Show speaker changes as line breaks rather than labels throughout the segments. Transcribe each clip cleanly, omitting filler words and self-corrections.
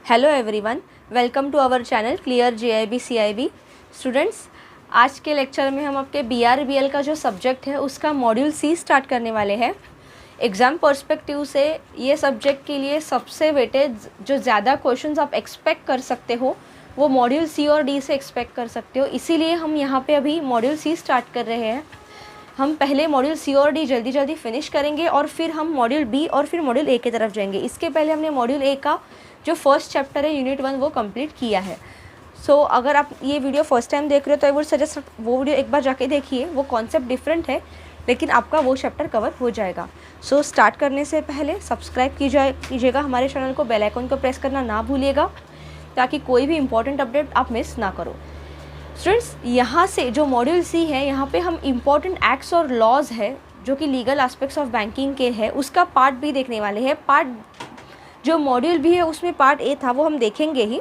Hello everyone, welcome to our channel clear JIB CIB। Students, आज के lecture में हम आपके BRBL का जो सब्जेक्ट है उसका मॉड्यूल C स्टार्ट करने वाले हैं। एग्ज़ाम पर्सपेक्टिव से ये सब्जेक्ट के लिए सबसे वेटेज जो ज़्यादा क्वेश्चंस आप एक्सपेक्ट कर सकते हो वो मॉड्यूल C और D से एक्सपेक्ट कर सकते हो। इसीलिए हम यहाँ पे अभी मॉड्यूल C स्टार्ट कर रहे हैं। हम पहले मॉड्यूल C और D जल्दी जल्दी फिनिश करेंगे और फिर हम मॉड्यूल B और फिर मॉड्यूल A की तरफ जाएंगे। इसके पहले हमने मॉड्यूल A का जो फर्स्ट चैप्टर है यूनिट 1 वो कंप्लीट किया है। अगर आप ये वीडियो फर्स्ट टाइम देख रहे हो तो आई वुड सजेस्ट वो वीडियो एक बार जाके देखिए। वो कॉन्सेप्ट डिफरेंट है लेकिन आपका वो चैप्टर कवर हो जाएगा। स्टार्ट करने से पहले सब्सक्राइब कीजिएगा हमारे चैनल को, बेल आइकन को प्रेस करना ना भूलिएगा ताकि कोई भी इंपॉर्टेंट अपडेट आप मिस ना करो। स्टूडेंट्स, यहाँ से जो मॉड्यूल C है यहाँ पे हम इम्पॉर्टेंट एक्ट्स और लॉज है जो कि लीगल एस्पेक्ट्स ऑफ बैंकिंग के है उसका पार्ट B देखने वाले हैं। जो मॉड्यूल B है उसमें पार्ट A था वो हम देखेंगे ही।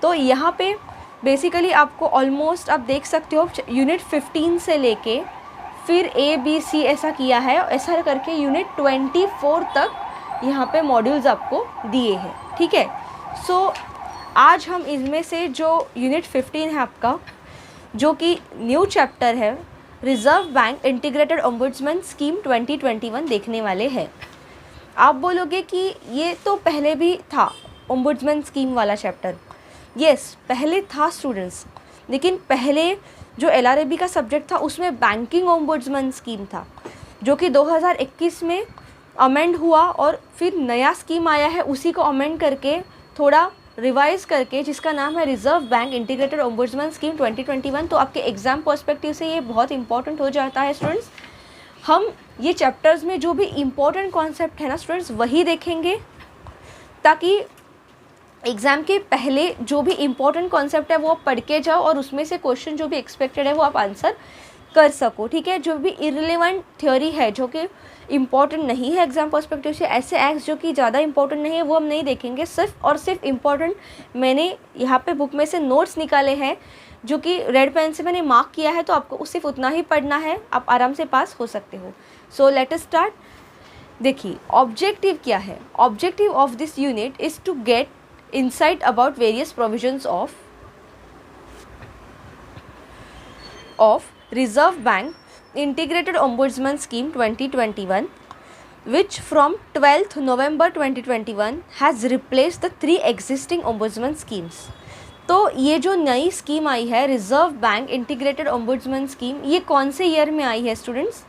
तो यहाँ पे बेसिकली आपको ऑलमोस्ट आप देख सकते हो यूनिट 15 से लेके फिर A B C ऐसा किया है, ऐसा करके यूनिट 24 तक यहाँ पे मॉड्यूल्स आपको दिए हैं। ठीक है, आज हम इनमें से जो यूनिट 15 है आपका, जो कि न्यू चैप्टर है reserve bank integrated ombudsman scheme 2021 देखने वाले हैं। आप बोलोगे कि ये तो पहले भी था ओम्बुड्समैन स्कीम वाला चैप्टर। यस, पहले था स्टूडेंट्स, लेकिन पहले जो LRAB का सब्जेक्ट था उसमें बैंकिंग ओम्बुड्समैन स्कीम था जो कि 2021 में अमेंड हुआ और फिर नया स्कीम आया है, उसी को अमेंड करके थोड़ा रिवाइज करके जिसका नाम है reserve bank integrated ombudsman scheme 2021। तो आपके एग्जाम पर्सपेक्टिव से ये बहुत इंपॉर्टेंट हो जाता है स्टूडेंट्स। हम ये चैप्टर्स में जो भी इम्पोर्टेंट कॉन्सेप्ट है ना स्टूडेंट्स वही देखेंगे ताकि एग्ज़ाम के पहले जो भी इम्पोर्टेंट कॉन्सेप्ट है वो आप पढ़ के जाओ और उसमें से क्वेश्चन जो भी एक्सपेक्टेड है वो आप आंसर कर सको। ठीक है, जो भी इररिलेवेंट थ्योरी है जो कि इम्पॉर्टेंट नहीं है एग्जाम पर्सपेक्टिव से, ऐसे एक्ट्स जो कि ज़्यादा इंपॉर्टेंट नहीं है वो हम नहीं देखेंगे। सिर्फ और सिर्फ इम्पॉर्टेंट मैंने यहाँ पे बुक में से नोट्स निकाले हैं जो कि रेड पेन से मैंने मार्क किया है, तो आपको सिर्फ उतना ही पढ़ना है, आप आराम से पास हो सकते हो। Let us start. देखिए, ऑब्जेक्टिव क्या है? Objective of this unit is to get insight about various provisions of Reserve Bank Integrated Ombudsman Scheme 2021, which from 12th November 2021 has replaced the 3 existing ombudsman schemes. तो ये जो नई scheme आई है reserve bank integrated ombudsman scheme, ये कौन से year में आई है स्टूडेंट्स?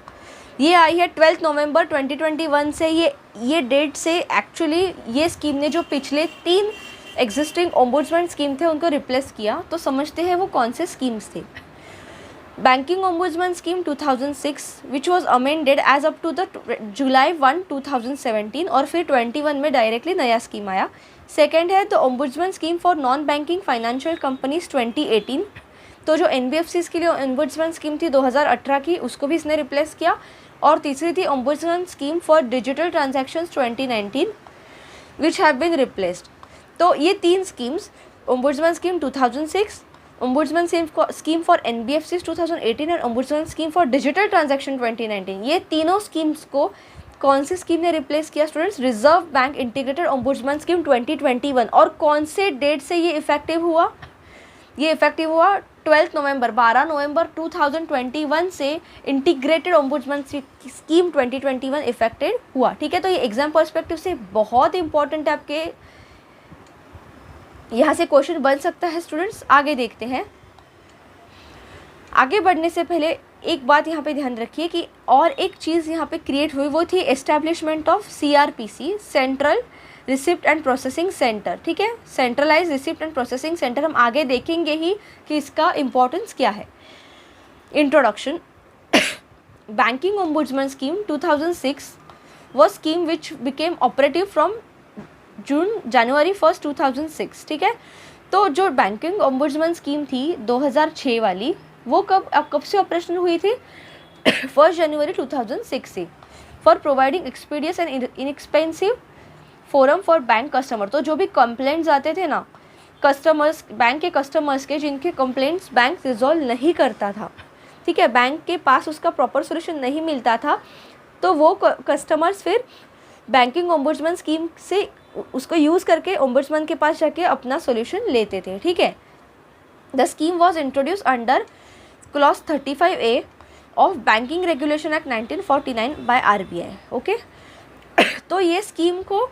ये आई है 12 नवंबर 2021 से। ये डेट से एक्चुअली ये स्कीम ने जो पिछले 3 एग्जिस्टिंग ओम्बुड्समैन स्कीम थे उनको रिप्लेस किया। तो समझते हैं वो कौन से स्कीम्स थे। Banking ombudsman scheme 2006 which was amended as up to the July 1 2017 और फिर 21 में डायरेक्टली नया स्कीम आया। सेकेंड है the ombudsman scheme for non banking financial companies 2018। तो जो NBFCs के लिए ओम्बुड्समैन स्कीम थी 2018 की, उसको भी इसने रिप्लेस किया। और तीसरी थी ombudsman scheme for digital transactions 2019 which have been replaced. तो ये 3 schemes, ombudsman scheme 2006, ombudsman scheme for NBFCs 2018 और ombudsman scheme for digital transaction 2019, ये तीनों स्कीम्स को कौन सी स्कीम ने रिप्लेस किया students? Reserve bank integrated ombudsman scheme 2021। और कौन से डेट से ये इफेक्टिव हुआ? ये इफेक्टिव हुआ 12 नवंबर 2021 से इंटीग्रेटेड ओम्बुड्समैन स्कीम 2021 इफेक्टेड हुआ। ठीक है, तो ये एग्जाम पर्सपेक्टिव से बहुत इंपॉर्टेंट है, आपके यहाँ से क्वेश्चन बन सकता है स्टूडेंट्स। आगे देखते हैं। आगे बढ़ने से पहले एक बात यहाँ पे ध्यान रखिए कि और एक चीज़ यहाँ पे क्रिएट हुई, वो थी establishment of CRPC, central receipt and processing centre. ठीक है, centralise receipt and processing centre हम आगे देखेंगे ही कि इसका इम्पोर्टेंस क्या है। Introduction. Banking ombudsman scheme 2006 was scheme which became operative from January 1 2006। ठीक है, तो जो बैंकिंग ओम्बुड्समैन स्कीम थी 2006 वाली, वो कब से ऑपरेशन हुई थी? 1 जनवरी 2006 से, for providing expeditious and inexpensive forum for bank customer. तो जो भी कंप्लेंट्स आते थे ना कस्टमर्स, बैंक के कस्टमर्स के, जिनके कंप्लेंट्स बैंक रिजॉल्व नहीं करता था, ठीक है, बैंक के पास उसका प्रॉपर सोल्यूशन नहीं मिलता था, तो वो कस्टमर्स फिर बैंकिंग ओम्बुड्समैन स्कीम से उसको यूज़ करके ओम्बुड्समैन के पास जाके अपना सोल्यूशन लेते थे, ठीक है। The scheme was introduce under clause 35A of banking regulation act 1949 by RBI, okay. तो ये स्कीम को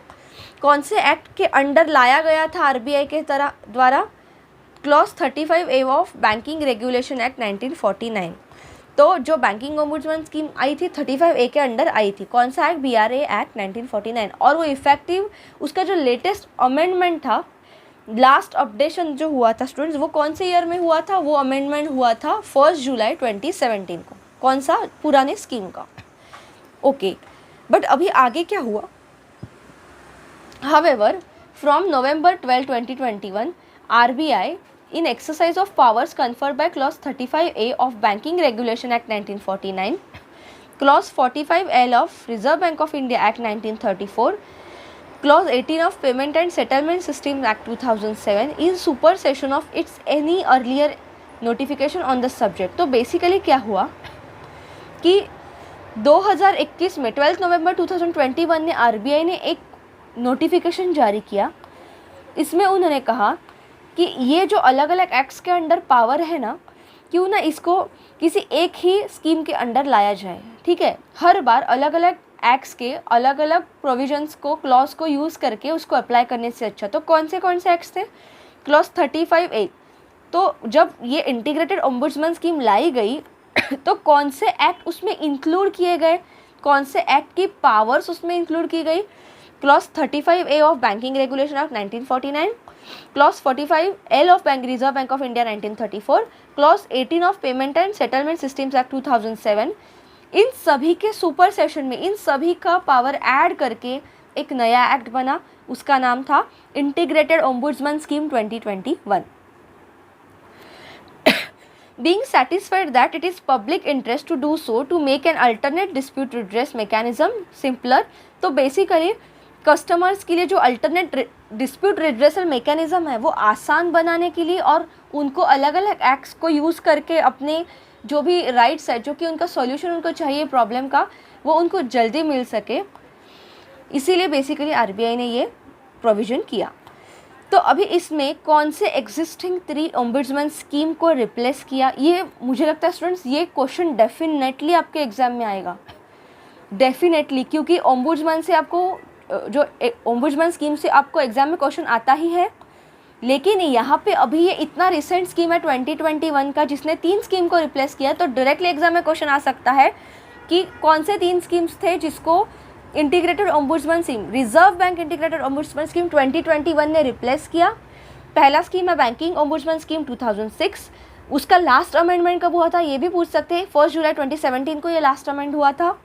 कौन से एक्ट के अंडर लाया गया था RBI के द्वारा? Clause 35A of banking regulation act 1949। तो जो बैंकिंग ओम्बुड्समैन स्कीम आई थी 35A के अंडर आई थी। कौन सा एक्ट? BRA act 1949। और वो इफेक्टिव, उसका जो लेटेस्ट अमेंडमेंट था, लास्ट अपडेशन जो हुआ था स्टूडेंट्स, वो कौन से ईयर में हुआ था? वो अमेंडमेंट हुआ था 1 जुलाई 2017 को। कौन सा? पुराने स्कीम का, ओके। बट अभी आगे क्या हुआ? However, from November 12, 2021, RBI in exercise of powers conferred by clause 35A of Banking Regulation Act 1949, clause 45L of Reserve Bank of India Act 1934, clause 18 of Payment and Settlement Systems Act 2007 in supersession of its any earlier notification on the subject। तो basically क्या हुआ कि 2021 में 12 नवंबर 2021 ने RBI ने एक notification जारी किया। इसमें उन्होंने कहा कि ये जो अलग अलग एक्ट्स के अंडर पावर है ना, क्यों ना इसको किसी एक ही स्कीम के अंडर लाया जाए, ठीक है। हर बार अलग अलग एक्ट्स के अलग अलग प्रोविजंस को, क्लॉज को यूज़ करके उसको अप्लाई करने से अच्छा। तो कौन से एक्ट्स थे? Clause 35A। तो जब ये इंटीग्रेटेड ओम्बुड्समैन स्कीम लाई गई तो कौन से एक्ट उसमें इंक्लूड किए गए? कौन से एक्ट की पावर्स उसमें इंक्लूड की गई? Clause 35A of banking regulation act 1949, clause 45L of reserve bank of India 1934, clause 18 of payment and settlement systems act 2007। इन सभी के सुपर सेशन में इन सभी का पावर ऐड करके एक नया एक्ट बना, उसका नाम था integrated ombudsman scheme 2021। Being satisfied that it is public interest to do so to make an alternate dispute redress mechanism simpler, तो बेसिकली कस्टमर्स के लिए जो अल्टरनेट डिस्प्यूट रिड्रेसल मैकेनिज्म है वो आसान बनाने के लिए, और उनको अलग अलग एक्ट्स को यूज़ करके अपने जो भी राइट्स है, जो कि उनका सॉल्यूशन उनको चाहिए प्रॉब्लम का, वो उनको जल्दी मिल सके, इसीलिए बेसिकली RBI ने ये प्रोविज़न किया। तो अभी इसमें कौन से एग्जिस्टिंग 3 ओम्बुड्समैन स्कीम को रिप्लेस किया? ये मुझे लगता है स्टूडेंट्स ये क्वेश्चन डेफिनेटली आपके एग्जाम में आएगा, डेफिनेटली, क्योंकि ओम्बुड्समैन से आपको जो ओम्बुड्समैन स्कीम से आपको एग्जाम में क्वेश्चन आता ही है। लेकिन यहाँ पे अभी ये इतना रिसेंट स्कीम है 2021 का जिसने 3 स्कीम को रिप्लेस किया, तो डायरेक्टली एग्जाम में क्वेश्चन आ सकता है कि कौन से 3 स्कीम्स थे जिसको integrated ombudsman scheme, reserve bank integrated ombudsman scheme 2021 ने रिप्लेस किया। पहला स्कीम है बैंकिंग ओम्बुड्समैन स्कीम 2006, उसका लास्ट अमेंडमेंट कब हुआ था ये भी पूछ सकते हैं, 1 जुलाई 2017 को ये लास्ट अमेंड हुआ था।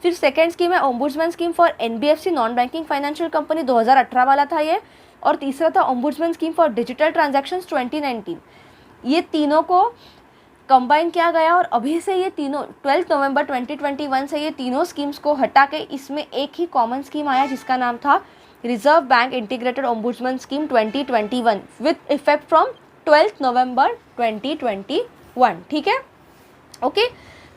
फिर सेकेंड स्कीम है ombudsman scheme for NBFC non banking financial company, 2018 वाला था ये। और तीसरा था ombudsman scheme for digital transactions 2019। ये तीनों को कंबाइन किया गया और अभी से ये तीनों 12 नवंबर 2021 से ये तीनों स्कीम्स को हटा के इसमें एक ही कॉमन स्कीम आया जिसका नाम था reserve bank integrated ombudsman scheme 2021 with effect from 12 नवंबर 2021, ठीक है, ओके।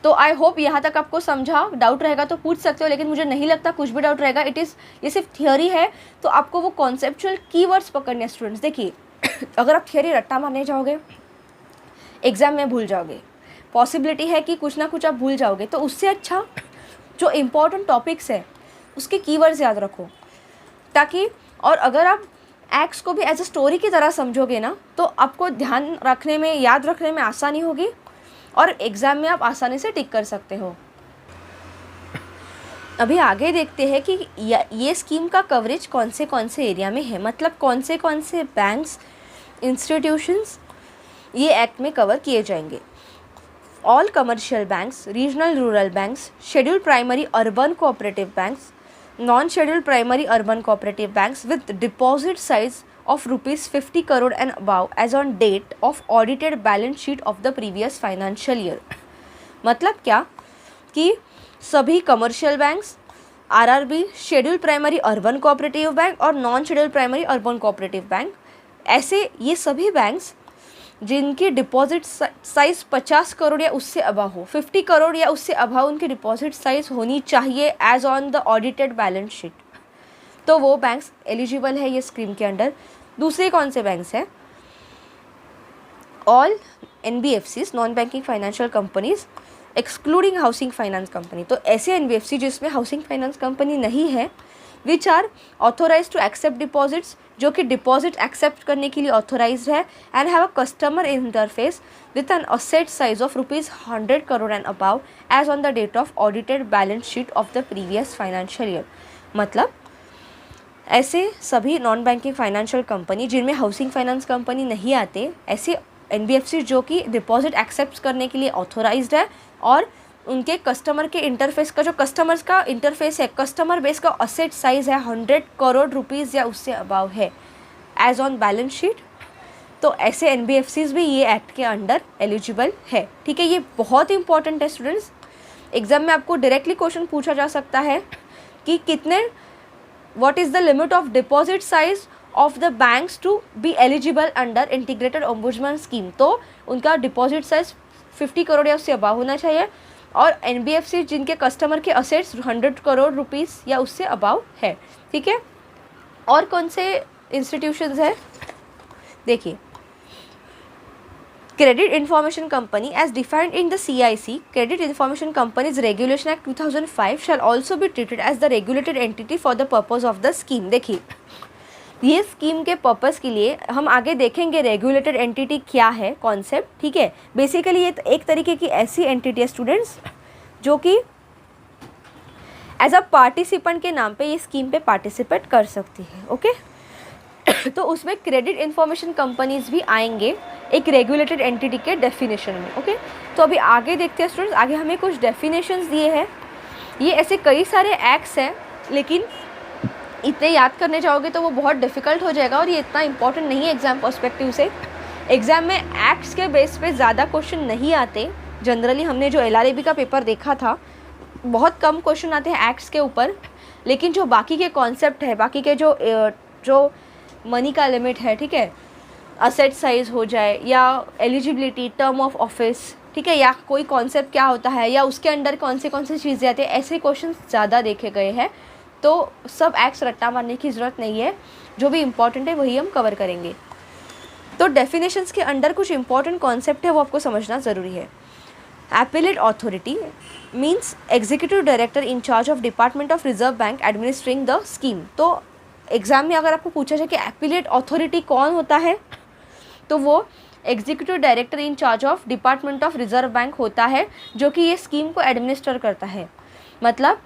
तो आई होप यहाँ तक आपको समझा। डाउट रहेगा तो पूछ सकते हो, लेकिन मुझे नहीं लगता कुछ भी डाउट रहेगा। ये सिर्फ थियोरी है, तो आपको वो कॉन्सेप्चुअल कीवर्ड्स पकड़ने स्टूडेंट्स। देखिए अगर आप थियोरी रट्टा मारने जाओगे एग्जाम में भूल जाओगे, पॉसिबिलिटी है कि कुछ ना कुछ आप भूल जाओगे। तो उससे अच्छा जो इम्पोर्टेंट टॉपिक्स है उसके कीवर्ड्स याद रखो, ताकि और अगर आप एक्ट्स को भी एज अ स्टोरी की तरह समझोगे ना तो आपको ध्यान रखने में, याद रखने में आसानी होगी और एग्ज़ाम में आप आसानी से टिक कर सकते हो। अभी आगे देखते हैं कि ये स्कीम का कवरेज कौन से एरिया में है, मतलब कौन से बैंक्स, इंस्टीट्यूशंस ये एक्ट में कवर किए जाएंगे। All commercial banks, regional rural banks, scheduled primary urban cooperative banks, non scheduled primary urban cooperative banks with deposit size of rupees 50 crore and above as on date of audited balance sheet of the previous financial year। मतलब क्या कि सभी commercial banks, RRB, schedule primary urban cooperative bank और non schedule primary urban cooperative bank, ऐसे ये सभी banks जिनकी deposit size 50 crore या उससे अबव हो, 50 करोड़ या उससे अबव उनकी डिपॉजिट साइज़ होनी चाहिए as on the audited balance sheet. तो वो बैंक्स एलिजिबल है ये स्कीम के अंडर। दूसरे कौन से बैंक्स हैं? All NBFCs, non banking financial companies excluding housing finance company. तो ऐसे NBFC जिसमें हाउसिंग फाइनेंस कंपनी नहीं है, which are authorise to accept deposits, जो कि डिपॉजिट एक्सेप्ट करने के लिए ऑथोराइज है, and have a customer interface with an asset size of ₹100 crore and above as on the date of audited balance sheet of the previous financial year. मतलब ऐसे सभी non banking financial company जिनमें housing finance company नहीं आते, ऐसे NBFC जो कि deposit accept करने के लिए ऑथोराइज्ड है और उनके कस्टमर के इंटरफेस का, जो कस्टमर्स का इंटरफेस है, कस्टमर बेस का असेट साइज है 100 करोड़ रुपीज़ या उससे अबाव है एज ऑन बैलेंस शीट, तो ऐसे NBFCs भी ये एक्ट के अंडर एलिजिबल है। ठीक है, ये बहुत इंपॉर्टेंट है स्टूडेंट्स। एग्जाम में आपको डायरेक्टली क्वेश्चन पूछा जा सकता है कि कितने, what is the limit of deposit size of the banks to be eligible under integrated ombudsman scheme. तो उनका डिपॉजिट साइज 50 करोड़ या उससे अबाव होना चाहिए, और NBFC जिनके कस्टमर के असेट्स 100 करोड़ रुपीज़ या उससे अबाव है। ठीक है, और कौन से इंस्टीट्यूशंस है? देखिए, credit information company as defined in the CIC, credit information companies regulation act 2005 shall also be treated as the regulated entity for the purpose of the scheme. देखिए, ये स्कीम के पर्पस के लिए हम आगे देखेंगे रेगुलेटेड एंटिटी क्या है कॉन्सेप्ट। ठीक है, बेसिकली ये एक तरीके की ऐसी एंटिटी है स्टूडेंट्स जो कि एज अ पार्टिसिपेंट के नाम पे ये स्कीम पे पार्टिसिपेट कर सकती है। ओके तो उसमें क्रेडिट इन्फॉर्मेशन कंपनीज भी आएंगे एक रेगुलेटेड एंटिटी के डेफिनेशन में। ओके, तो अभी आगे देखते हैं स्टूडेंट्स, आगे हमें कुछ डेफिनेशंस दिए हैं। ये ऐसे कई सारे एक्ट्स हैं, लेकिन इतने याद करने जाओगे तो वो बहुत डिफ़िकल्ट हो जाएगा और ये इतना इंपॉर्टेंट नहीं है एग्ज़ाम पर्सपेक्टिव से। एग्ज़ाम में एक्ट्स के बेस पे ज़्यादा क्वेश्चन नहीं आते। जनरली हमने जो LRAB का पेपर देखा था, बहुत कम क्वेश्चन आते हैं एक्ट्स के ऊपर, लेकिन जो बाकी के कॉन्सेप्ट है, बाकी के जो मनी का लिमिट है, ठीक है, असेट साइज हो जाए या एलिजिबिलिटी, टर्म ऑफ ऑफिस, ठीक है, या कोई कॉन्सेप्ट क्या होता है या उसके अंडर कौन से चीज़ें आती है, ऐसे क्वेश्चन ज़्यादा देखे गए हैं। तो सब एक्ट्स रट्टा मारने की ज़रूरत नहीं है, जो भी इम्पॉर्टेंट है वही हम कवर करेंगे। तो डेफिनेशंस के अंडर कुछ इंपॉर्टेंट कॉन्सेप्ट है वो आपको समझना ज़रूरी है। Appellate authority means executive director in charge of department of reserve bank administering the scheme. तो एग्ज़ाम में अगर आपको पूछा जाए कि एपिलेट अथॉरिटी कौन होता है, तो वो executive director in charge of department of reserve bank होता है, जो कि ये स्कीम को एडमिनिस्टर करता है। मतलब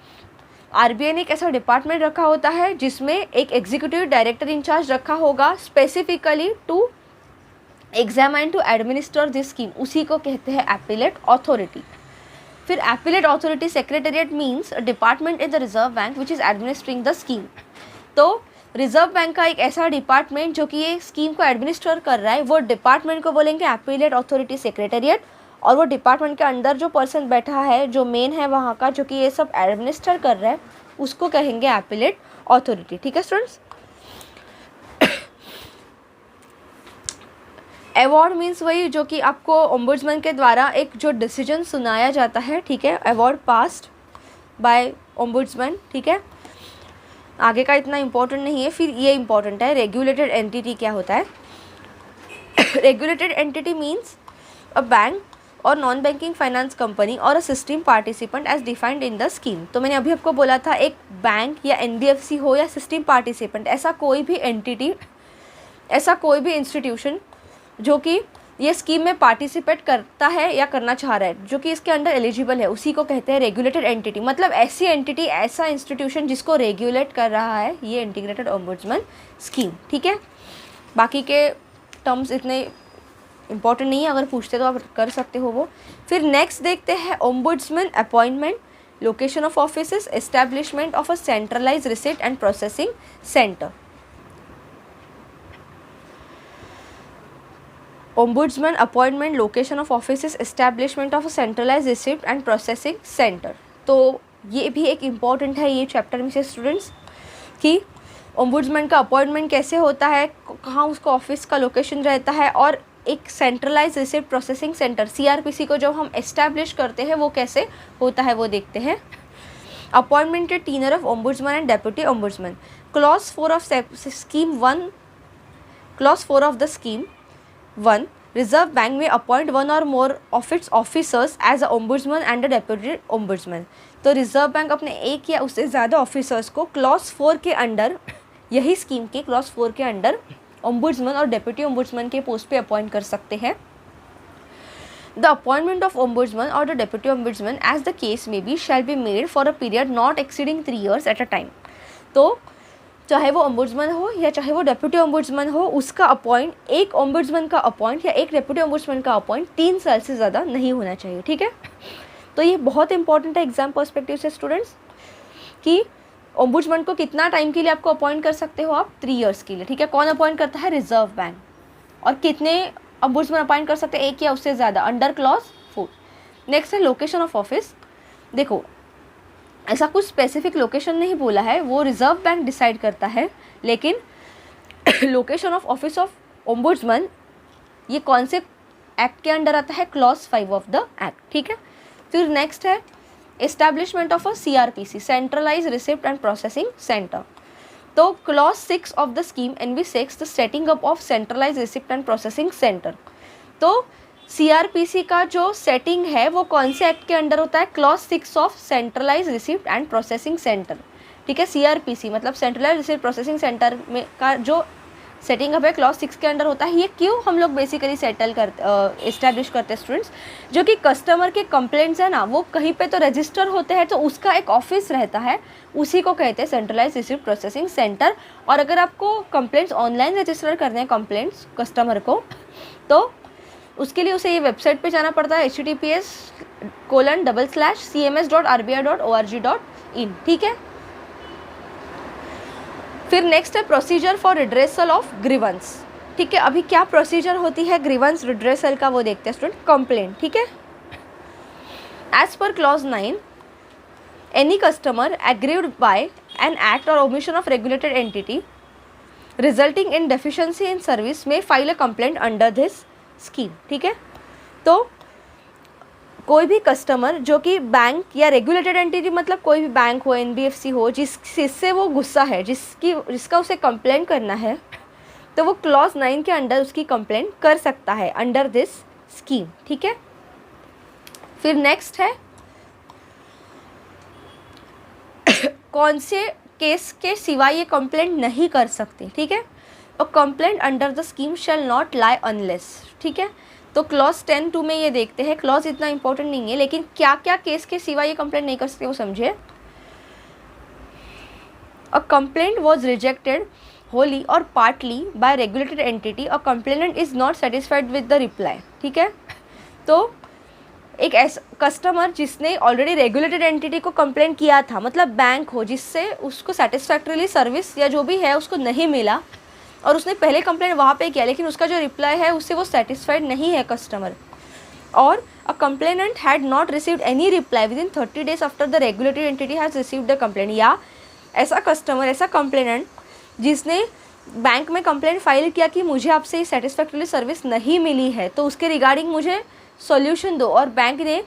RBI ने एक ऐसा डिपार्टमेंट रखा होता है जिसमें एक एग्जीक्यूटिव डायरेक्टर इंचार्ज रखा होगा specifically to examine to administer this scheme, उसी को कहते हैं एपिलेट अथॉरिटी। फिर appellate authority secretariat means a department in the reserve bank which is administering the scheme. तो रिजर्व बैंक का एक ऐसा डिपार्टमेंट जो कि ये स्कीम को एडमिनिस्टर कर रहा है, वो डिपार्टमेंट को बोलेंगे एपिलेट अथॉरिटी सेक्रेटेरिएट, और वो डिपार्टमेंट के अंदर जो पर्सन बैठा है, जो मेन है वहाँ का, जो कि ये सब एडमिनिस्टर कर रहा है, उसको कहेंगे एपिलेट अथॉरिटी। ठीक है स्टूडेंट्स, अवार्ड मीन्स वही जो कि आपको ओम्बुड्समैन के द्वारा एक जो डिसीजन सुनाया जाता है, ठीक है, अवार्ड पास्ड बाय ओम्बुड्समैन। ठीक है, आगे का इतना इम्पोर्टेंट नहीं है। फिर ये इम्पोर्टेंट है, रेगुलेटेड एंटिटी क्या होता है। Regulated entity means a bank और नॉन बैंकिंग फाइनेंस कंपनी और a system participant as defined in the scheme. तो मैंने अभी आपको बोला था, एक बैंक या NBFC हो या सिस्टम पार्टिसिपेंट, ऐसा कोई भी एंटिटी, ऐसा कोई भी इंस्टीट्यूशन जो कि ये स्कीम में पार्टिसिपेट करता है या करना चाह रहा है, जो कि इसके अंडर एलिजिबल है, उसी को कहते हैं रेगुलेटेड एंटिटी। मतलब ऐसी एंटिटी, ऐसा इंस्टीट्यूशन जिसको रेगुलेट कर रहा है ये इंटीग्रेटेड ओम्बुड्समैन स्कीम। ठीक है, बाकी के टर्म्स इतने इम्पॉर्टेंट नहीं है, अगर पूछते तो आप कर सकते हो वो। फिर नेक्स्ट देखते हैं ombudsman appointment, location of offices, establishment of a centralise receipt and processing centre. Ombudsman appointment, location of offices, establishment of a centralise receipt and processing centre. तो ये भी एक इम्पॉर्टेंट है ये चैप्टर में से स्टूडेंट्स, कि ओम्बुड्समैन का अपॉइंटमेंट कैसे होता है, कहाँ उसका ऑफिस का लोकेशन रहता है, और एक centralise receipt processing centre CRPC को जब हम एस्टैब्लिश करते हैं वो कैसे होता है वो देखते हैं। Appointment and tenure of ombudsman and deputy ombudsman, clause 4 of scheme 1, clause 4 of the scheme 1, Reserve Bank may appoint one or more of its officers as a ombudsman and a deputy ombudsman. तो reserve bank अपने एक या उससे ज़्यादा officers को clause 4 के under, यही scheme के क्लॉज 4 के अंडर ओम्बुड्समैन और डेप्यूटी ओम्बुड्समैन के पोस्ट पे अपॉइंट कर सकते हैं. द अपॉइंटमेंट ऑफ ओम्बुड्समैन और the deputy ombudsman as the case may be shall be made for a period not exceeding 3 years at a time. तो चाहे वो ओम्बुड्समैन हो या चाहे वो डेप्यूटी ओम्बुड्समैन हो, उसका अपॉइंट, एक ओम्बुड्समैन का अपॉइंट या एक डेप्यूटी ओम्बुड्समैन का अपॉइंट 3 साल से ज़्यादा नहीं होना चाहिए. ठीक है, तो ये बहुत इंपॉर्टेंट है एग्जाम पर्सपेक्टिव से स्टूडेंट्स, कि ओम्बुड्समैन को कितना टाइम के लिए आपको अपॉइंट कर सकते हो आप, 3 years के लिए. ठीक है, कौन अपॉइंट करता है, रिजर्व बैंक. और कितने ओम्बुड्समैन अपॉइंट कर सकते हैं, एक या उससे ज़्यादा, अंडर क्लॉज 4. नेक्स्ट है लोकेशन ऑफ ऑफिस. देखो ऐसा कुछ स्पेसिफिक लोकेशन नहीं बोला है, वो रिजर्व बैंक डिसाइड करता है, लेकिन location of office of ombudsman ये कौन से एक्ट के अंडर आता है, क्लॉज 5 ऑफ द एक्ट. ठीक है, फिर नेक्स्ट है establishment of a CRPC, centralise receipt and processing centre. तो clause 6 of the scheme NB6, the setting up of centralise receipt and processing centre. तो CRPC का जो सेटिंग है वो कौन से एक्ट के अंडर होता है, clause 6 of centralise receipt and processing centre. ठीक है, CRPC मतलब सेंट्रलाइज रिसिप्ट प्रोसेसिंग सेंटर में का जो सेटिंग अप है क्लॉज 6 के अंडर होता है. ये क्यों हम लोग बेसिकली इस्टेब्लिश करते हैं स्टूडेंट्स, जो कि कस्टमर के कंप्लेंट्स है ना, वो कहीं पे तो रजिस्टर होते हैं, तो उसका एक ऑफिस रहता है, उसी को कहते हैं सेंट्रलाइज रिसिप्ट प्रोसेसिंग सेंटर. और अगर आपको कंप्लेंट्स ऑनलाइन रजिस्टर करने हैं कंप्लेंट्स कस्टमर को, तो उसके लिए उसे ये वेबसाइट पे जाना पड़ता है, https://cms.rbi.org.in. ठीक है, फिर नेक्स्ट है procedure for redressal of grievance. ठीक है, अभी क्या प्रोसीजर होती है ग्रीवेंस रिड्रेसल का वो देखते हैं स्टूडेंट. कंप्लेंट, ठीक है, as per clause 9, any customer aggrieved by an act और omission of regulated entity resulting in deficiency in service may file a complaint under this scheme. ठीक है, तो कोई भी कस्टमर जो कि बैंक या रेगुलेटेड एंटिटी मतलब कोई भी बैंक हो, NBFC हो, जिससे वो गुस्सा है, जिसका उसे कंप्लेंट करना है, तो वो क्लॉज 9 के अंडर उसकी कंप्लेंट कर सकता है अंडर दिस स्कीम. ठीक है, फिर नेक्स्ट है कौन से केस के सिवाय ये कंप्लेंट नहीं कर सकते. ठीक है, और complaint under the scheme shall not lie unless. ठीक है, तो क्लॉज 10(2) में ये देखते हैं, क्लॉज इतना इंपॉर्टेंट नहीं है, लेकिन क्या क्या केस के सिवा ये कंप्लेंट नहीं कर सकते वो समझिए. A complaint was rejected wholly और partly by regulated entity, a complainant is not satisfied with the reply. ठीक है, तो एक ऐसा कस्टमर जिसने ऑलरेडी रेगुलेटेड एंटिटी को कंप्लेंट किया था, मतलब बैंक हो, जिससे उसको सेटिस्फैक्ट्रीली सर्विस या जो भी है उसको नहीं मिला, और उसने पहले कंप्लेंट वहाँ पे किया, लेकिन उसका जो रिप्लाई है उससे वो सेटिस्फाइड नहीं है कस्टमर, और a complainant had not received any reply within 30 days after the regulated entity has received the complaint. या ऐसा कस्टमर, ऐसा कंप्लेनेंट जिसने बैंक में कंप्लेंट फाइल किया कि मुझे आपसे सेटिस्फैक्ट्रीली सर्विस नहीं मिली है, तो उसके रिगार्डिंग मुझे सॉल्यूशन दो, और बैंक ने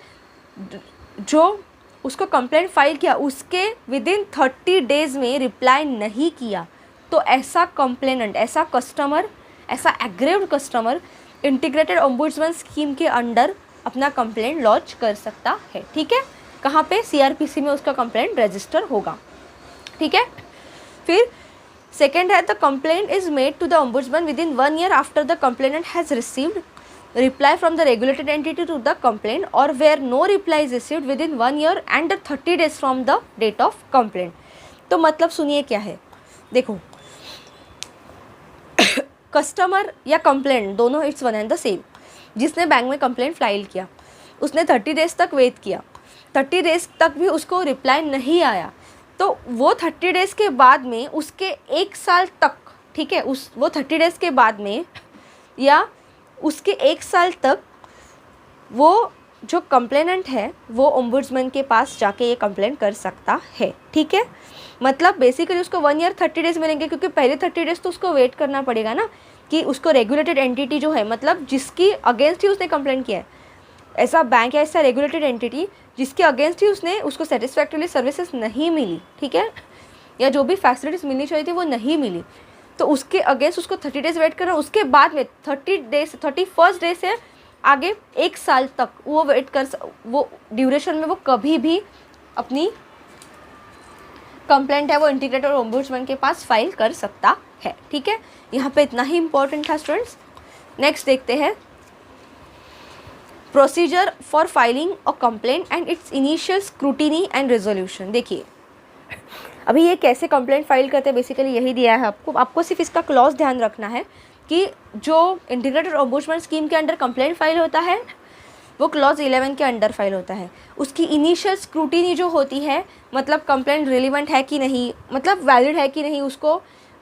जो उसको कंप्लेंट फाइल किया उसके विद इन 30 days में रिप्लाई नहीं किया, तो ऐसा कंप्लेनेंट, ऐसा कस्टमर, ऐसा aggrieved customer integrated ombudsman scheme के अंडर अपना कंप्लेंट लॉन्च कर सकता है. ठीक है, कहाँ पे, CRPC में उसका कंप्लेंट रजिस्टर होगा. ठीक है, फिर सेकेंड है the complaint is made to the ombudsman within 1 year after the complainant has received reply from the regulated entity to the complaint, or where no reply is received within 1 year and 30 days from the date of complaint. तो मतलब सुनिए क्या है, देखो customer या complaint दोनों it's one and the same. जिसने bank में कंप्लेंट फाइल किया उसने 30 days तक वेट किया, 30 days तक भी उसको रिप्लाई नहीं आया, तो वो 30 days के बाद में उसके 1 साल तक, ठीक है, वो 30 days के बाद में या उसके 1 साल तक वो जो कंप्लेनेंट है वो ओम्बुड्समैन के पास जाके ये कंप्लेंट कर सकता है. ठीक है, मतलब बेसिकली उसको 1 year 30 days मिलेंगे, क्योंकि पहले 30 days तो उसको वेट करना पड़ेगा ना, कि उसको रेगुलेटेड एंटिटी जो है, मतलब जिसकी अगेंस्ट ही उसने कंप्लेंट किया है, ऐसा बैंक या ऐसा रेगुलेटेड एंटिटी जिसके अगेंस्ट ही उसको सेटिस्फैक्ट्रीली सर्विसेज नहीं मिली. ठीक है, या जो भी फैसिलिटीज़ मिलनी चाहिए थी वो नहीं मिली, तो उसके अगेंस्ट उसको 30 डेज़ वेट करना, उसके बाद में 31st डे से आगे 1 साल तक वो वेट कर, वो ड्यूरेशन में वो कभी भी अपनी कंप्लेंट है वो इंटीग्रेटेड ओम्बुड्समैन के पास फाइल कर सकता है। ठीक है, यहाँ पे इतना ही इंपॉर्टेंट था स्टूडेंट्स। नेक्स्ट देखते हैं procedure for filing a complaint and it's initial scrutiny and resolution. देखिए अभी ये कैसे कंप्लेंट फाइल करते हैं, बेसिकली यही दिया है आपको सिर्फ इसका क्लॉज ध्यान रखना है कि जो इंटीग्रेटेड ओम्बुड्समैन स्कीम के अंडर कंप्लेंट फाइल होता है वो क्लॉज 11 के अंडर फाइल होता है। उसकी इनिशियल स्क्रूटिनी जो होती है, मतलब कंप्लेंट रिलेवेंट है कि नहीं, मतलब वैलिड है कि नहीं, उसको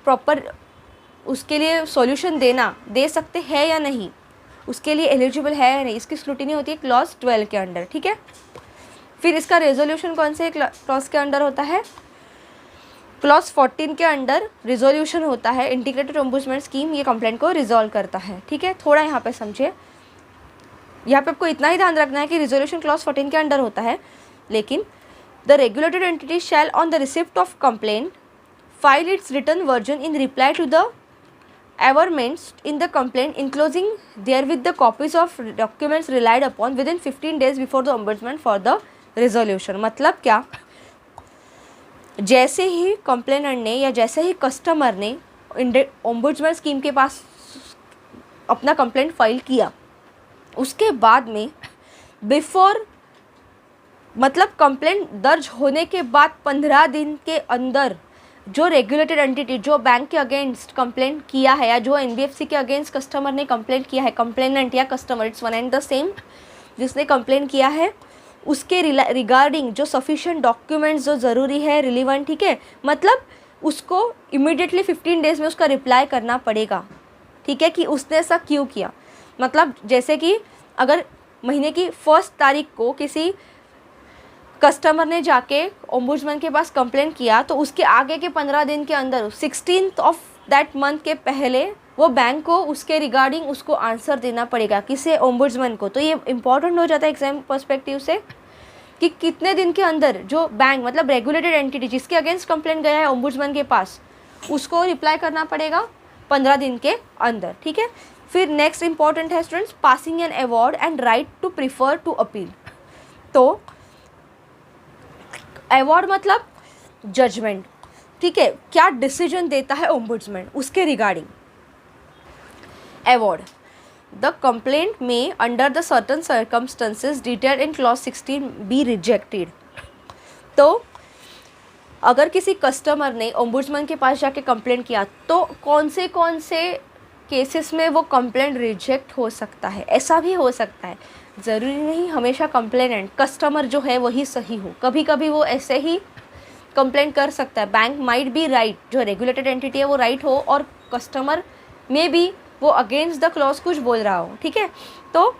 प्रॉपर उसके लिए सॉल्यूशन दे सकते हैं या नहीं, उसके लिए एलिजिबल है या नहीं, इसकी स्क्रूटिनी होती है क्लॉज 12 के अंडर। ठीक है, फिर इसका रेजोल्यूशन कौन से क्लॉज के अंडर होता है, क्लॉज 14 के अंडर रिजोल्यूशन होता है। इंटीग्रेटेड ओम्बुड्समैन स्कीम ये कंप्लेंट को रिजॉल्व करता है। ठीक है, थोड़ा यहाँ पे समझिए, यहाँ पे आपको इतना ही ध्यान रखना है कि रिजोल्यूशन क्लॉज 14 के अंडर होता है, लेकिन the regulated entity shall on the receipt of complaint file its written version in reply to the averments in the complaint enclosing therewith the copies of documents relied upon within 15 days before the ombudsman for the resolution। मतलब क्या, जैसे ही complainant ने या जैसे ही customer ने ombudsman scheme के पास अपना complaint file किया, उसके बाद में बिफोर, मतलब कंप्लेंट दर्ज होने के बाद 15 दिन के अंदर जो रेगुलेटेड एंटिटी जो बैंक के अगेंस्ट कंप्लेंट किया है या जो एनबीएफसी के अगेंस्ट कस्टमर ने कंप्लेंट किया है, कंप्लेनेंट या customer, it's one and the same, जिसने कंप्लेंट किया है उसके रिगार्डिंग जो सफिशिएंट डॉक्यूमेंट्स जो ज़रूरी है, रिलीवेंट, ठीक है, मतलब उसको इमीडिएटली 15 डेज़ में उसका रिप्लाई करना पड़ेगा। ठीक है, कि उसने ऐसा क्यों किया, मतलब जैसे कि अगर महीने की 1 तारीख को किसी कस्टमर ने जाके ओम्बुड्समैन के पास कंप्लेंट किया, तो उसके आगे के 15 दिन के अंदर 16th ऑफ दैट मंथ के पहले वो बैंक को उसके रिगार्डिंग उसको आंसर देना पड़ेगा, किसे, ओम्बुड्समैन को। तो ये इंपॉर्टेंट हो जाता है एग्जाम पर्सपेक्टिव से कि कितने दिन के अंदर जो बैंक, मतलब रेगुलेटेड एंटिटी जिसके अगेंस्ट कंप्लेंट गया है ओम्बुड्समैन के पास, उसको रिप्लाई करना पड़ेगा 15 दिन के अंदर। ठीक है, फिर नेक्स्ट इंपॉर्टेंट है students passing an award and right to prefer to appeal. तो अवार्ड मतलब जजमेंट। ठीक है, क्या डिसीजन देता है ओम्बुड्समैन उसके रिगार्डिंग। Award, the complaint may under the certain circumstances detailed in clause 16 be rejected. तो अगर किसी कस्टमर ने ओम्बुड्समैन के पास जाके कंप्लेंट किया तो कौन से केसेस में वो कंप्लेंट रिजेक्ट हो सकता है। ऐसा भी हो सकता है, ज़रूरी नहीं हमेशा कंप्लेनेंट कस्टमर जो है वही सही हो, कभी कभी वो ऐसे ही कंप्लेंट कर सकता है। बैंक माइट बी राइट, जो रेगुलेटेड एंटिटी है वो राइट हो और कस्टमर में भी वो अगेंस्ट द क्लॉज कुछ बोल रहा हो। ठीक है, तो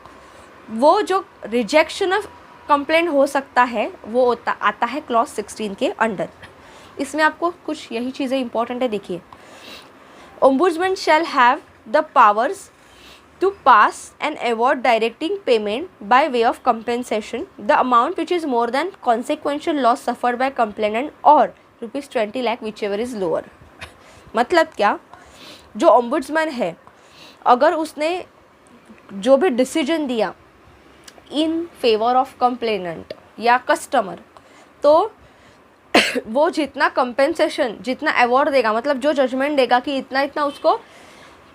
वो जो रिजेक्शन ऑफ कंप्लेंट हो सकता है वो आता है क्लॉज 16 के अंडर। इसमें आपको कुछ यही चीज़ें इंपॉर्टेंट है। देखिए, ombudsman shall have the powers to pass an award directing payment by way of compensation the amount which is more than consequential loss suffered by complainant or ₹20 lakh whichever is lower। मतलब क्या, जो ombudsman है अगर उसने जो भी decision दिया in favour of complainant या कस्टमर, तो वो जितना कंपेंसेशन, जितना अवार्ड देगा, मतलब जो जजमेंट देगा कि इतना इतना उसको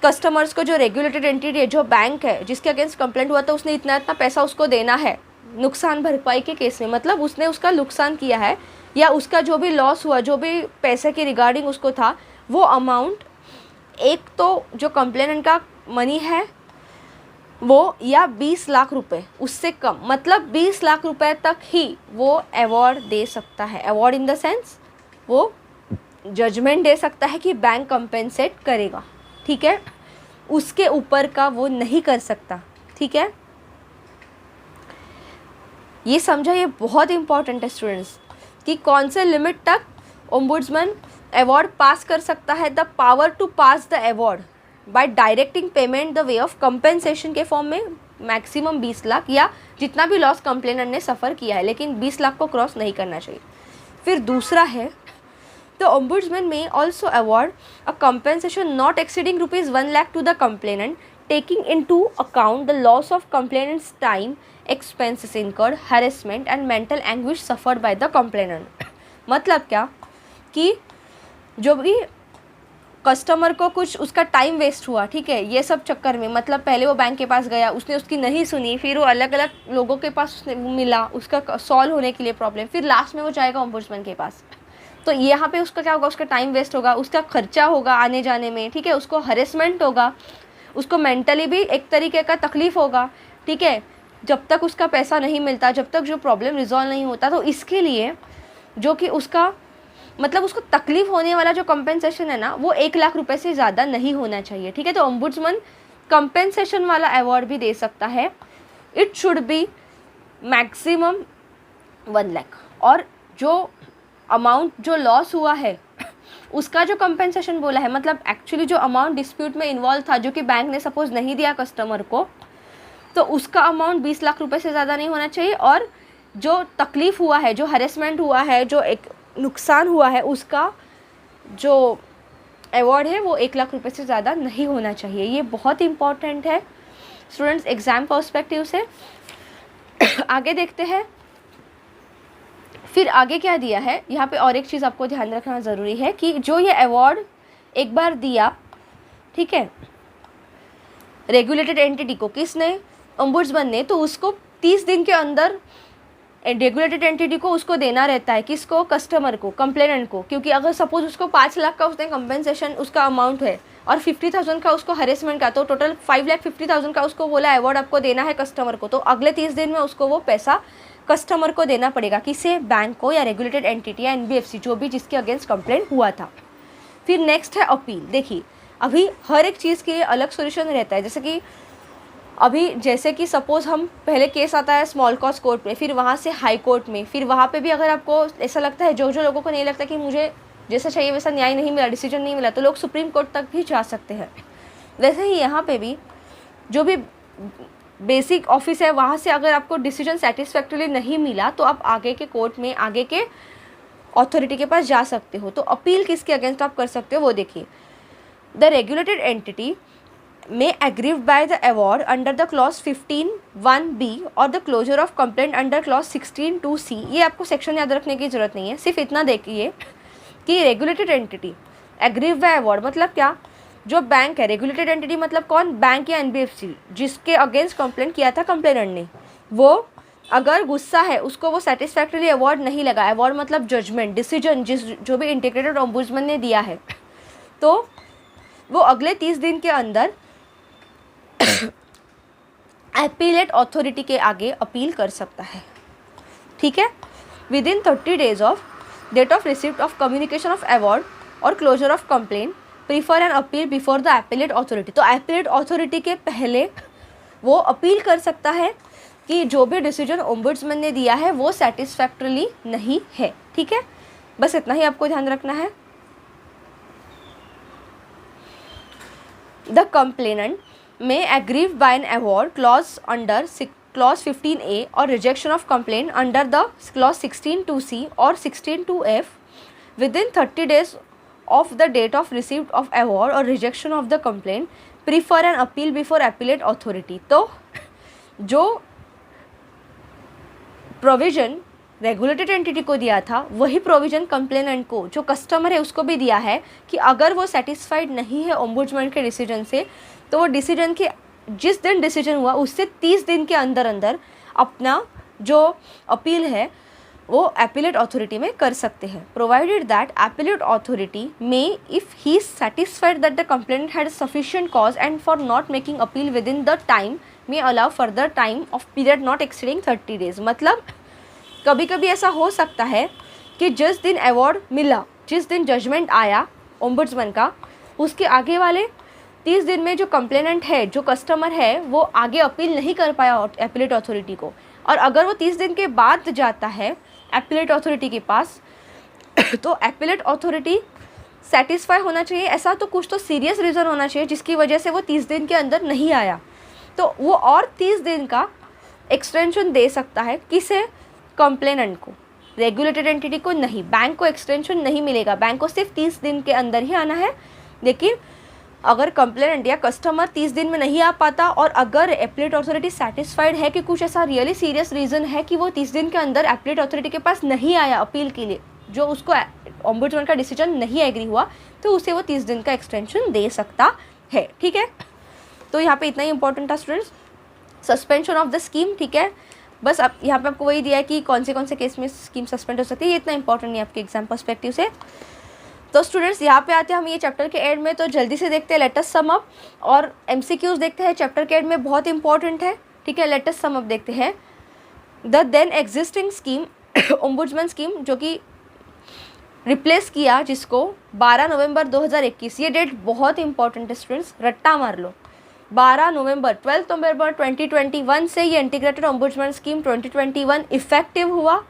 कस्टमर्स को, जो रेगुलेटेड एंटिटी है, जो बैंक है जिसके अगेंस्ट कंप्लेंट हुआ था, उसने इतना इतना पैसा उसको देना है नुकसान भरपाई के केस में, मतलब उसने उसका नुकसान किया है या उसका जो भी लॉस हुआ, जो भी पैसे के रिगार्डिंग उसको था, वो अमाउंट एक तो जो कंप्लेनेंट का मनी है वो, या 20 लाख रुपए उससे कम, मतलब 20 लाख रुपए तक ही वो अवार्ड दे सकता है। अवार्ड इन द सेंस वो जजमेंट दे सकता है कि बैंक कंपेंसेट करेगा। ठीक है, उसके ऊपर का वो नहीं कर सकता। ठीक है, ये समझा, ये बहुत इंपॉर्टेंट है स्टूडेंट्स कि कौन से लिमिट तक ओम्बुड्समैन अवार्ड पास कर सकता है। The power to pass the award by directing payment the way of compensation के फॉर्म में मैक्सिमम 20 लाख या जितना भी लॉस कंप्लेनेंट ने सफ़र किया है, लेकिन 20 लाख को क्रॉस नहीं करना चाहिए। फिर दूसरा है तो ombudsman may also award a compensation not exceeding rupees 1 lakh to the complainant, taking into account the loss of complainant's time, expenses incurred, harassment and mental anguish suffered by the complainant. मतलब क्या कि जो भी customer को कुछ उसका time waste हुआ, ठीक है, ये सब चक्कर में, मतलब पहले वो बैंक के पास गया, उसने उसकी नहीं सुनी, फिर वो अलग अलग लोगों के पास उसने मिला उसका सॉल्व होने के लिए प्रॉब्लम, फिर लास्ट में वो जाएगा ओम्बुड्समैन के पास, तो यहाँ पे उसका क्या होगा, उसका टाइम वेस्ट होगा, उसका खर्चा होगा आने जाने में, ठीक है, उसको हरेसमेंट होगा, उसको मेंटली भी एक तरीके का तकलीफ़ होगा, ठीक है, जब तक उसका पैसा नहीं मिलता, जब तक जो प्रॉब्लम रिजॉल्व नहीं होता। तो इसके लिए जो कि उसका मतलब उसको तकलीफ़ होने वाला जो कंपेंसेशन है ना, वो 1 लाख रुपए से ज़्यादा नहीं होना चाहिए, ठीक है। तो ओम्बुड्समैन कंपेंसेशन वाला अवार्ड भी दे सकता है। It should be maximum 1 lakh, और जो अमाउंट जो लॉस हुआ है उसका जो कंपेंसेशन बोला है, मतलब एक्चुअली जो अमाउंट डिस्प्यूट में इन्वॉल्व था, जो कि बैंक ने सपोज नहीं दिया कस्टमर को, तो उसका अमाउंट 20 लाख रुपए से ज़्यादा नहीं होना चाहिए, और जो तकलीफ़ हुआ है, जो हरेसमेंट हुआ है, जो एक नुकसान हुआ है, उसका जो अवार्ड है वो 1 लाख रुपए से ज़्यादा नहीं होना चाहिए। ये बहुत इंपॉर्टेंट है स्टूडेंट्स एग्ज़ाम पर्सपेक्टिव से। आगे देखते हैं, फिर आगे क्या दिया है यहाँ पे। और एक चीज़ आपको ध्यान रखना ज़रूरी है कि जो ये अवार्ड एक बार दिया, ठीक है, रेगुलेटेड एंटिटी को, किसने, ओम्बुड्समैन ने, तो उसको 30 दिन के अंदर रेगुलेटेड एंटिटी को उसको देना रहता है, किसको, कस्टमर को, कंप्लेनेंट को, क्योंकि अगर सपोज उसको 5 लाख का उसने कंपेंसेशन उसका अमाउंट है और 50,000 का उसको हरेसमेंट का, तो टोटल 5,50,000 का उसको बोला अवार्ड आपको देना है कस्टमर को, तो अगले 30 दिन में उसको वो पैसा कस्टमर को देना पड़ेगा, किसे, बैंक को या रेगुलेटेड एंटिटी या NBFC, जो भी जिसके अगेंस्ट कंप्लेंट हुआ था। फिर नेक्स्ट है अपील। देखिए अभी हर एक चीज़ के अलग सोल्यूशन रहता है, जैसे कि सपोज़ हम पहले केस आता है स्मॉल कॉज कोर्ट में, फिर वहाँ से हाई कोर्ट में, फिर वहाँ पे भी अगर आपको ऐसा लगता है, जो लोगों को नहीं लगता कि मुझे जैसा चाहिए वैसा न्याय नहीं मिला, डिसीजन नहीं मिला, तो लोग सुप्रीम कोर्ट तक भी जा सकते हैं। वैसे ही यहाँ पे भी जो भी बेसिक ऑफिस है, वहाँ से अगर आपको डिसीजन सेटिस्फैक्टरीली नहीं मिला, तो आप आगे के कोर्ट में, आगे के अथॉरिटी के पास जा सकते हो। तो अपील किसके अगेंस्ट आप कर सकते हो वो देखिए। The regulated entity may aggrieved by the award under the clause 15(1)(b और the closure of complaint under clause 16(2)(c। ये आपको सेक्शन याद रखने की जरूरत नहीं है, सिर्फ इतना देखिए कि regulated entity aggrieve by award मतलब क्या, जो बैंक है, रेगुलेटेड एंटिटी मतलब कौन, बैंक या NBFC, जिसके अगेंस्ट कंप्लेंट किया था कंप्लेनेंट ने, वो अगर गुस्सा है, उसको वो सेटिस्फैक्टरी अवार्ड नहीं लगा, अवार्ड मतलब जजमेंट, डिसीजन जो भी इंटीग्रेटेड ओम्बुड्समैन ने दिया है, तो वो अगले 30 दिन के अंदर अपीलेट अथॉरिटी के आगे अपील कर सकता है, ठीक है। Within 30 days of date of receipt of communication of award और closure of complaint prefer an appeal before the appellate authority. तो अपीलेट अथॉरिटी के पहले वो अपील कर सकता है कि जो भी डिसीजन ओम्बुड्समैन ने दिया है वो सेटिस्फैक्टरीली नहीं है, ठीक है। बस इतना ही आपको ध्यान रखना है। The complainant may aggrieved by an award clause under clause 15A or rejection of complaint under the clause 16(2)(c or 16(2)(f) within 30 days of the date of receipt of award or rejection of the complaint prefer an appeal before appellate authority। तो जो provision regulated entity को दिया था, वही provision complainant को, जो customer है, उसको भी दिया है कि अगर वो सेटिस्फाइड नहीं है ओम्बुड्समैन के डिसीजन से, तो वो डिसीजन के जिस दिन डिसीजन हुआ उससे 30 दिन के अंदर अंदर अपना जो अपील है वो अपीलेट अथॉरिटी में कर सकते हैं, provided that appellate authority may if he is satisfied that the complainant had sufficient cause and for not making appeal within the time may allow further time of period not exceeding 30 days। मतलब कभी कभी ऐसा हो सकता है कि जिस दिन अवार्ड मिला, जिस दिन जजमेंट आया ओम्बुड्समैन का, उसके आगे वाले 30 दिन में जो कंप्लेनेंट है, जो कस्टमर है, वो आगे अपील नहीं कर पाया अपीलेट अथॉरिटी को, और अगर वो 30 दिन के बाद जाता है अपीलेट अथॉरिटी के पास, तो अपीलेट अथॉरिटी सेटिस्फाई होना चाहिए, ऐसा तो कुछ तो सीरियस रीज़न होना चाहिए जिसकी वजह से वो 30 दिन के अंदर नहीं आया, तो वो और 30 दिन का एक्सटेंशन दे सकता है, किसे, कंप्लेनेंट को, रेगुलेटेड एंटिटी को नहीं, बैंक को एक्सटेंशन नहीं मिलेगा, बैंक को सिर्फ 30 दिन के अंदर ही आना है। लेकिन अगर कंप्लेनेंट या कस्टमर 30 दिन में नहीं आ पाता और अगर एपीलेट अथॉरिटी सेटिस्फाइड है कि कुछ ऐसा रियली सीरियस रीज़न है कि वो 30 दिन के अंदर एपीलेट अथॉरिटी के पास नहीं आया अपील के लिए, जो उसको ओम्बुड्समैन का डिसीजन नहीं एग्री हुआ, तो उसे वो 30 दिन का एक्सटेंशन दे सकता है। ठीक है, तो यहाँ पे इतना ही इंपॉर्टेंट था students, suspension of the scheme. ठीक है, बस अब यहाँ पे आपको वही दिया है कि कौन से केस में स्कीम सस्पेंड हो सकती है, ये इतना इंपॉर्टेंट नहीं है आपके एग्जाम पर्सपेक्टिव से। तो स्टूडेंट्स यहाँ पे आते हैं हम ये चैप्टर के एंड में, तो जल्दी से देखते हैं, लेट अस सम अप, और एमसीक्यूज देखते हैं चैप्टर के एंड में, बहुत इंपॉर्टेंट है। ठीक है, लेट अस सम अप देखते हैं। The then existing scheme ombudsman scheme, जो कि रिप्लेस किया जिसको 12 नवंबर 2021, ये डेट बहुत इंपॉर्टेंट है स्टूडेंट्स, रट्टा मार लो। 12 नवंबर 12 नवंबर 2021 से ये इंटीग्रेटेड ओम्बुड्समैन स्कीम 2021 इफेक्टिव हुआ।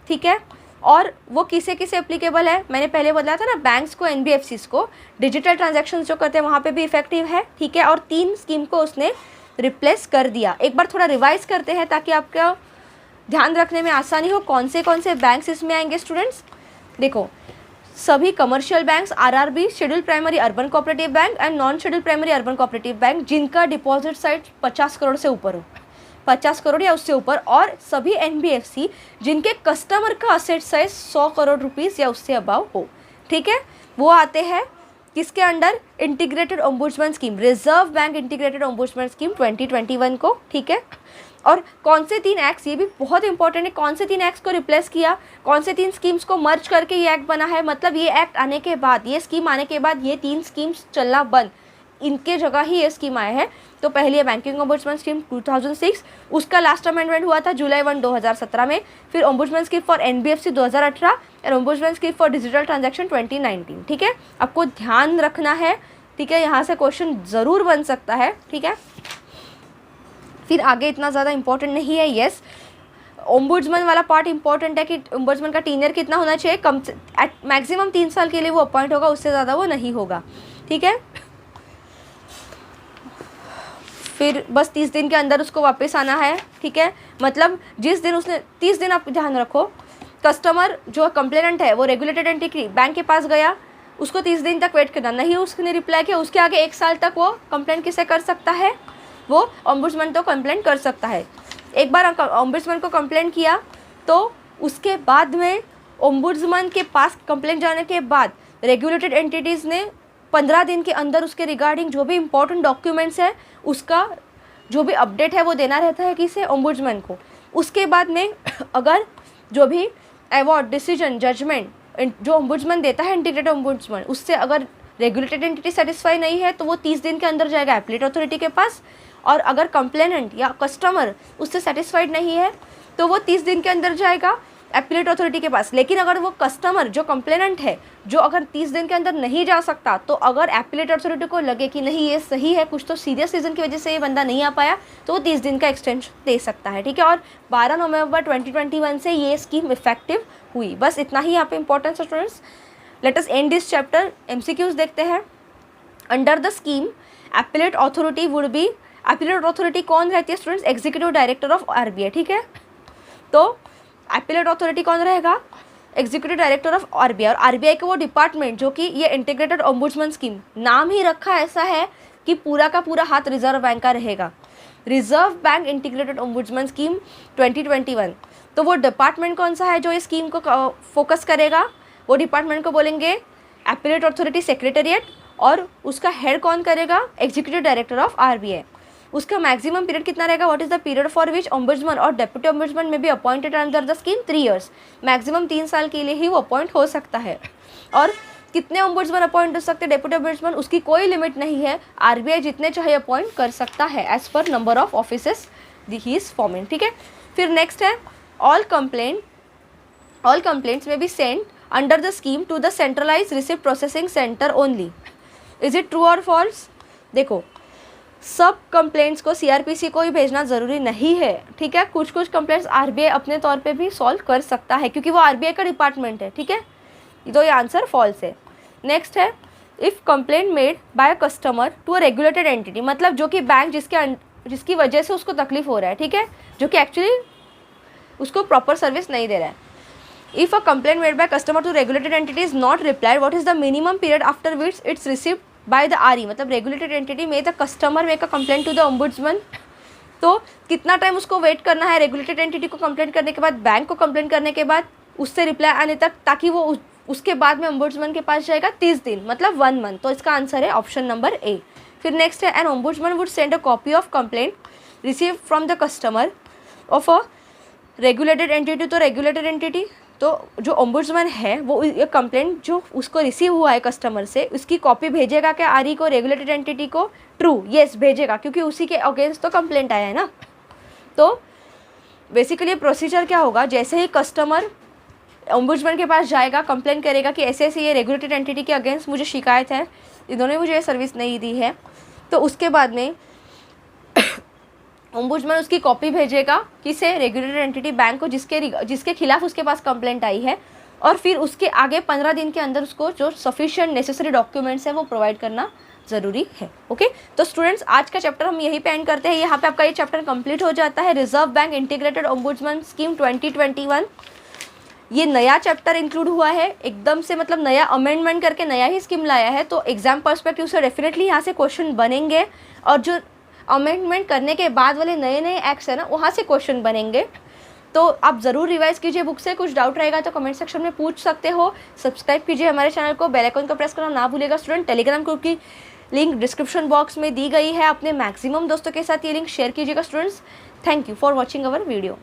ठीक है, और वो किसे किसे एप्लीकेबल है, मैंने पहले बताया था ना, बैंक्स को, एनबीएफसीज को, डिजिटल ट्रांजैक्शंस जो करते हैं वहाँ पे भी इफेक्टिव है। ठीक है, और 3 स्कीम को उसने रिप्लेस कर दिया। एक बार थोड़ा रिवाइज करते हैं ताकि आपका ध्यान रखने में आसानी हो, कौन से बैंक्स इसमें आएंगे स्टूडेंट्स। देखो, सभी commercial banks, RRB, schedule primary urban cooperative bank and non schedule primary urban cooperative bank, जिनका डिपॉजिट साइज 50 करोड़ से ऊपर हो, 50 करोड़ या उससे ऊपर, और सभी एनबीएफसी जिनके कस्टमर का असेट साइज 100 करोड़ रुपीस या उससे अबाव हो। ठीक है, वो आते हैं किसके under, integrated ombudsman scheme, reserve bank integrated ombudsman scheme 2021 को। ठीक है, और कौन से 3 एक्ट्स, ये भी बहुत इंपॉर्टेंट है, कौन से 3 एक्ट्स को रिप्लेस किया, कौन से 3 स्कीम्स को मर्ज करके ये एक्ट बना है, मतलब ये एक्ट आने के बाद, ये स्कीम आने के बाद ये 3 स्कीम्स चलना बंद, इनके जगह ही ये स्कीम आए हैं। तो पहली है बैंकिंग ओम्बुड्समैन स्कीम 2006, उसका लास्ट अमेंडमेंट हुआ था जुलाई 1, 2017 में। फिर ओम्बुड्समैन स्कीम फॉर एनबीएफसी 2018 और ombudsman scheme for digital transaction 2019। ठीक है, आपको ध्यान रखना है। ठीक है, यहाँ से क्वेश्चन ज़रूर बन सकता है। ठीक है, फिर आगे इतना ज़्यादा इंपॉर्टेंट नहीं है। येस, ओम्बुड्समैन वाला पार्ट इंपॉर्टेंट है कि ओम्बुड्समैन का टीनियर कितना होना चाहिए, कम से मैक्सिमम 3 साल के लिए वो अपॉइंट होगा, उससे ज़्यादा वो नहीं होगा। ठीक है, फिर बस 30 दिन के अंदर उसको वापस आना है। ठीक है, मतलब जिस दिन उसने 30 दिन, आप ध्यान रखो, कस्टमर जो कंप्लेनेंट है वो रेगुलेटेड एंटिटी बैंक के पास गया, उसको 30 दिन तक वेट करना, नहीं उसने रिप्लाई किया, उसके आगे 1 साल तक वो कंप्लेंट किसे कर सकता है, वो ओम्बुड्समैन तो कंप्लेंट कर सकता है। एक बार ओम्बुड्समैन को कंप्लेंट किया तो उसके बाद में ओम्बुड्समैन के पास कंप्लेंट जाने के बाद रेगुलेटेड एंटिटीज़ ने 15 दिन के अंदर उसके रिगार्डिंग जो भी इंपॉर्टेंट डॉक्यूमेंट्स है, उसका जो भी अपडेट है वो देना रहता है किसे, ओम्बुड्समैन को। उसके बाद में अगर जो भी अवार्ड, डिसीजन, जजमेंट जो ओम्बुड्समैन देता है इंटीग्रेटेड ओम्बुड्समैन, उससे अगर रेगुलेटेड एंटिटी सेटिस्फाई नहीं है तो वो 30 दिन के अंदर जाएगा एपीलेट अथॉरिटी के पास, और अगर कंप्लेनेंट या कस्टमर उससे सेटिस्फाइड नहीं है तो वो 30 दिन के अंदर जाएगा एपीलेट अथॉरिटी के पास। लेकिन अगर वो कस्टमर जो कंप्लेनेंट है, जो अगर 30 दिन के अंदर नहीं जा सकता, तो अगर एपीलेट अथॉरिटी को लगे कि नहीं ये सही है, कुछ तो सीरियस रीज़न की वजह से ये बंदा नहीं आ पाया, तो वो 30 दिन का एक्सटेंशन दे सकता है। ठीक है, और 12 नवंबर 2021 से ये स्कीम इफेक्टिव हुई। बस इतना ही यहाँ पे इंपॉर्टेंस है students. Let us and this chapter. MCQs देखते हैं। Under the scheme appellate authority would be, appellate authority कौन रहती है students, executive director of RBI. ठीक है, तो एपीलेट अथॉरिटी कौन रहेगा, एग्जीक्यूटिव डायरेक्टर ऑफ आरबीआई। और आरबीआई का वो डिपार्टमेंट जो कि ये इंटीग्रेटेड ओम्बुड्समैन स्कीम, नाम ही रखा ऐसा है कि पूरा का पूरा हाथ रिजर्व बैंक का रहेगा, reserve bank integrated ombudsman scheme 2021। तो वो डिपार्टमेंट कौन सा है जो इस स्कीम को फोकस करेगा, वो डिपार्टमेंट को बोलेंगे एपीलेट अथॉरिटी सेक्रेटेरिएट, और उसका हेड कौन करेगा, एग्जीक्यूटिव डायरेक्टर ऑफ आरबीआई। उसका मैक्सिमम पीरियड कितना रहेगा, what is the period for which ombudsman और डेप्यूटी ओम्बुड्समैन में be appointed under the scheme, 3 years। Maximum 3 साल के लिए ही वो अपॉइंट हो सकता है। और कितने ओम्बुड्समैन अपॉइंट हो सकते हैं, डेप्यूटी ओम्बुड्समैन, उसकी कोई लिमिट नहीं है, आरबीआई जितने चाहे अपॉइंट कर सकता है as per number of offices he is forming. ठीक है, फिर नेक्स्ट है all complaints may be sent under the scheme to the centralise receipt processing centre only. Is it true और फॉल्स। देखो, सब कंप्लेंट्स को सीआरपीसी को ही भेजना ज़रूरी नहीं है। ठीक है, कुछ कंप्लेंट्स आरबीआई अपने तौर पे भी सॉल्व कर सकता है क्योंकि वो आरबीआई का डिपार्टमेंट है। ठीक है, तो ये आंसर फॉल्स है। नेक्स्ट है if complaint made by a customer to a regulated entity, मतलब जो कि बैंक जिसकी वजह से उसको तकलीफ हो रहा है, ठीक है, जो कि एक्चुअली उसको प्रॉपर सर्विस नहीं दे रहा है, if a complaint made by customer to regulated entity is not replied, what is the minimum period after which its received by the RE, मतलब regulated entity may the customer make a complaint to the ombudsman, तो कितना time उसको wait करना है regulated entity को complaint करने के बाद, बैंक को कंप्लेंट करने के बाद, उससे रिप्लाई आने तक, ताकि वो उसके बाद में ओम्बुड्समैन के पास जाएगा 30 दिन, मतलब 1 मंथ। तो इसका आंसर है ऑप्शन नंबर ए। फिर नेक्स्ट है, an ombudsman would send a copy of complaint receive from the customer of a regulated entity, तो रेगुलेटेड एंटिटी, तो जो ओम्बुड्समैन है वो ये कंप्लेंट जो उसको रिसीव हुआ है कस्टमर से, उसकी कॉपी भेजेगा क्या आरई को, रेगुलेटेड एंटिटी को? ट्रू, येस भेजेगा, क्योंकि उसी के अगेंस्ट तो कंप्लेंट आया है ना। तो बेसिकली प्रोसीजर क्या होगा, जैसे ही कस्टमर ओम्बुड्समैन के पास जाएगा, कंप्लेंट करेगा कि ऐसे ऐसे ये रेगुलेटेड एंटिटी के अगेंस्ट मुझे शिकायत है, इन्होंने मुझे ये सर्विस नहीं दी है, तो उसके बाद में ओम्बुड्समैन उसकी कॉपी भेजेगा किसे, रेगुलेटेड एंटिटी बैंक को, जिसके खिलाफ उसके पास कंप्लेंट आई है, और फिर उसके आगे 15 दिन के अंदर उसको जो सफिशिएंट नेसेसरी डॉक्यूमेंट्स है वो प्रोवाइड करना ज़रूरी है। ओके, तो स्टूडेंट्स आज का चैप्टर हम यहीं पे एंड करते हैं। यहाँ पे आपका ये चैप्टर कंप्लीट हो जाता है, reserve bank integrated ombudsman scheme 2021। ये नया चैप्टर इंक्लूड हुआ है एकदम से, मतलब नया अमेंडमेंट करके नया ही स्कीम लाया है, तो एग्जाम पर्सपेक्टिव से डेफिनेटली यहाँ से क्वेश्चन बनेंगे, और जो अमेंडमेंट करने के बाद वाले नए नए एक्ट्स है ना, वहाँ से क्वेश्चन बनेंगे। तो आप ज़रूर रिवाइज कीजिए बुक से, कुछ डाउट रहेगा तो कमेंट सेक्शन में पूछ सकते हो। सब्सक्राइब कीजिए हमारे चैनल को, बेल आइकन को प्रेस करना ना भूलिएगा स्टूडेंट। टेलीग्राम ग्रुप की लिंक डिस्क्रिप्शन बॉक्स में दी गई है, अपने मैक्सिमम दोस्तों के साथ ये लिंक शेयर कीजिएगा students. Thank you for watching our video.